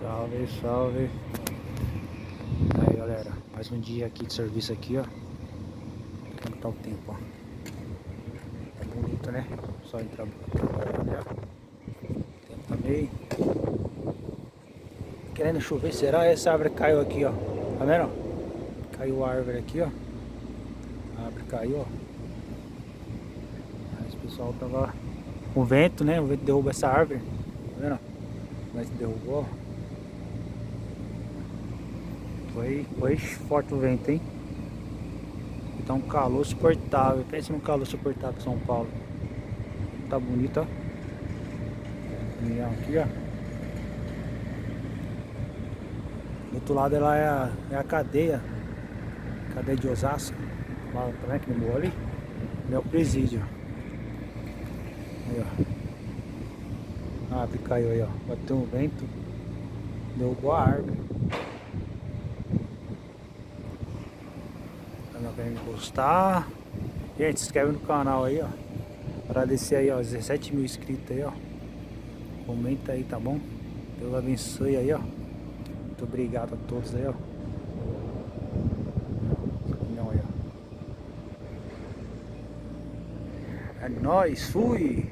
Salve, salve. Aí galera, mais um dia aqui de serviço aqui, ó. Como tá o tempo, ó. É bonito, né? Só entrar trabalhando, né? O tempo tá meio querendo chover. Será? Essa árvore caiu aqui, ó. Tá vendo? Caiu a árvore aqui, ó. A árvore caiu, ó. Aí o pessoal tava com vento, né? O vento derruba essa árvore. Tá vendo? Mas derrubou, ó. Foi forte o vento, hein? Tá um calor suportável. Pensa num calor suportável em São Paulo. Tá bonito, ó. Caminhão aqui, ó. Do outro lado ela é a cadeia. Cadeia de Osasco. Lá também, que no morro ali. É o presídio. Aí, ó. A árvore caiu aí, ó. Bateu um vento. Derrubou a árvore. Não quer encostar. Gente, se inscreve no canal aí, ó. Agradecer aí, ó. 17 mil inscritos aí, ó. Comenta aí, tá bom? Deus abençoe aí, ó. Muito obrigado a todos aí, ó. Não, aí, ó. É nóis, fui!